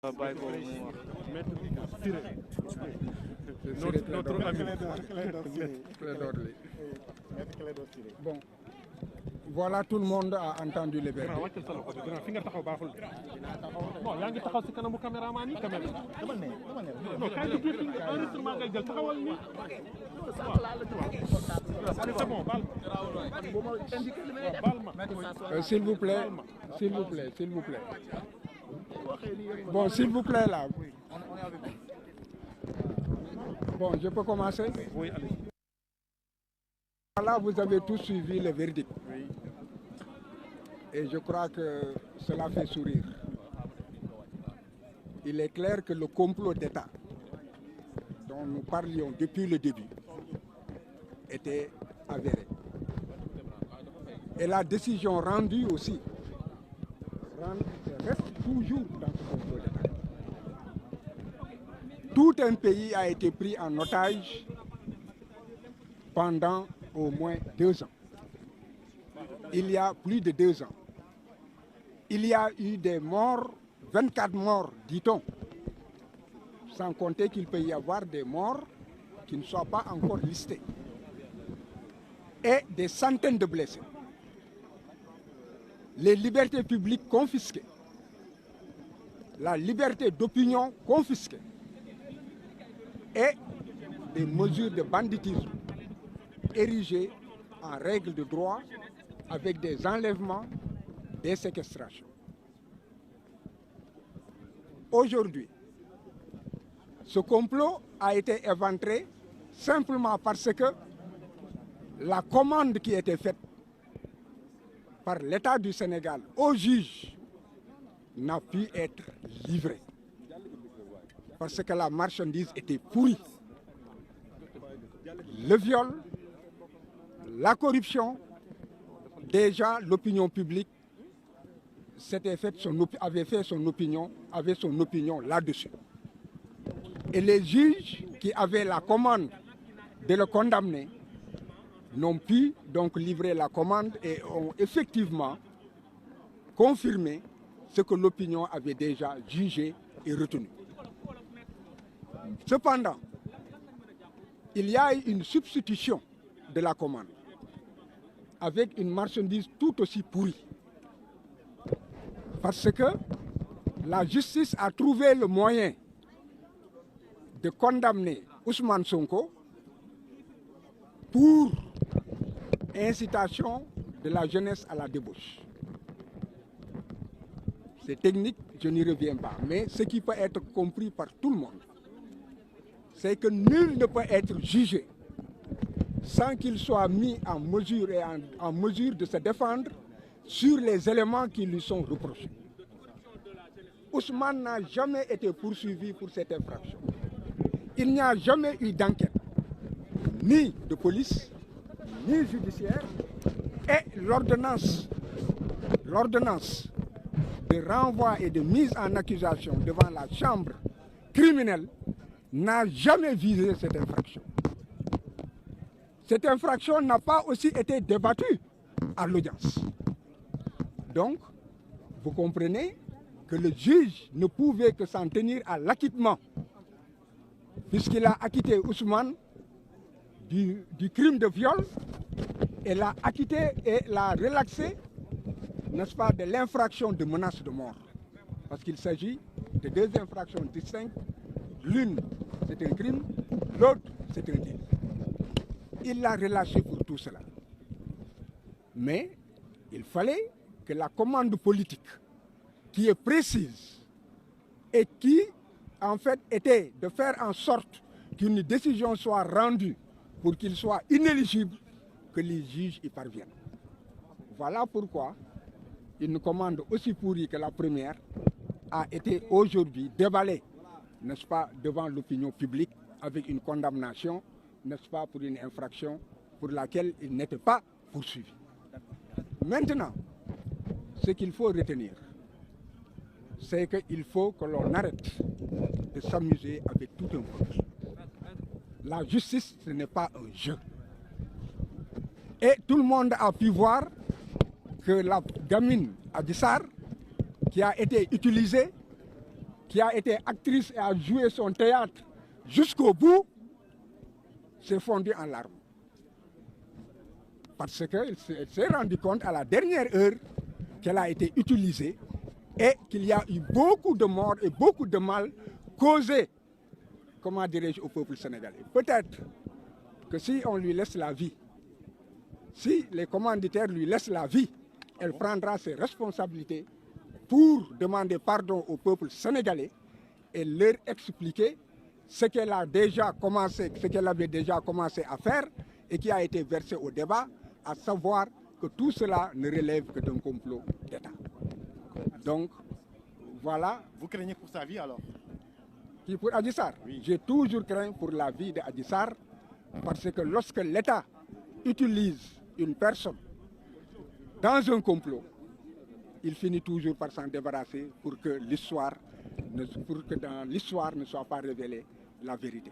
bàyyi ko mu wax. Maître Ciré. Notre ami. Bon, voilà, tout le monde a entendu le verdict. Fi nga taxaw baaxul. Bon, yaa ngi taxaw ci kanamu caméraman yi quand même. Non, kaay li tuuti enregistrement ngay jël taxawal ni. C'est bon, baal ma. S'il vous plaît, s'il vous plaît, s'il vous plaît. Bon, s'il vous plaît, là. Bon, je peux commencer? Oui, allez. Voilà, vous avez tous suivi le verdict. Oui. Et je crois que cela fait sourire. Il est clair que le complot d'État dont nous parlions depuis le début était avéré. Et la décision rendue aussi reste toujours dans ce complot d'État. Tout un pays a été pris en otage pendant au moins 2 ans. Il y a plus de 2 ans. Il y a eu des morts, 24 morts, dit-on. Sans compter qu'il peut y avoir des morts qui ne soient pas encore listés. Et des centaines de blessés. Les libertés publiques confisquées. La liberté d'opinion confisquée. Et des mesures de banditisme érigées en règle de droit avec des enlèvements, des séquestrations. Aujourd'hui, ce complot a été éventré simplement parce que la commande qui était faite par l'État du Sénégal au juge n'a pu être livrée. Parce que la marchandise était pourrie. Le viol, la corruption, déjà l'opinion publique avait son opinion là-dessus. Et les juges qui avaient la commande de le condamner n'ont pu donc livrer la commande et ont effectivement confirmé ce que l'opinion avait déjà jugé et retenu. Cependant, il y a une substitution de la commande avec une marchandise tout aussi pourrie. Parce que la justice a trouvé le moyen de condamner Ousmane Sonko pour incitation de la jeunesse à la débauche. C'est technique, je n'y reviens pas. Mais ce qui peut être compris par tout le monde, c'est que nul ne peut être jugé sans qu'il soit mis en mesure et en mesure de se défendre sur les éléments qui lui sont reprochés. Ousmane n'a jamais été poursuivi pour cette infraction. Il n'y a jamais eu d'enquête, ni de police, ni judiciaire, et l'ordonnance de renvoi et de mise en accusation devant la chambre criminelle n'a jamais visé cette infraction. Cette infraction n'a pas aussi été débattue à l'audience. Donc, vous comprenez que le juge ne pouvait que s'en tenir à l'acquittement, puisqu'il a acquitté Ousmane du crime de viol et l'a acquitté et l'a relaxé, n'est-ce pas, de l'infraction de menace de mort. Parce qu'il s'agit de 2 infractions distinctes. L'une, c'est un crime, l'autre, c'est un délit. Il l'a relâché pour tout cela. Mais il fallait que la commande politique, qui est précise et qui, en fait, était de faire en sorte qu'une décision soit rendue pour qu'il soit inéligible, que les juges y parviennent. Voilà pourquoi une commande aussi pourrie que la première a été aujourd'hui déballée, n'est-ce pas, devant l'opinion publique avec une condamnation, n'est-ce pas, pour une infraction pour laquelle il n'était pas poursuivi. Maintenant, ce qu'il faut retenir, c'est qu'il faut que l'on arrête de s'amuser avec tout un monde. La justice, ce n'est pas un jeu. Et tout le monde a pu voir que la gamine Adji Sarr, qui a été utilisée, qui a été actrice et a joué son théâtre jusqu'au bout, s'est fondue en larmes. Parce qu'elle s'est rendue compte à la dernière heure qu'elle a été utilisée et qu'il y a eu beaucoup de morts et beaucoup de mal causés, comment dirais-je, au peuple sénégalais. Peut-être que si on lui laisse la vie, si les commanditaires lui laissent la vie, elle prendra ses responsabilités pour demander pardon au peuple sénégalais et leur expliquer ce qu'elle a déjà commencé, ce qu'elle avait déjà commencé à faire et qui a été versé au débat, à savoir que tout cela ne relève que d'un complot d'État. Donc, voilà. Vous craignez pour sa vie alors? Qui pour Adji Sarr? Oui. J'ai toujours craint pour la vie d'Adji Sarr parce que lorsque l'État utilise une personne dans un complot, il finit toujours par s'en débarrasser pour que dans l'histoire ne soit pas révélée la vérité.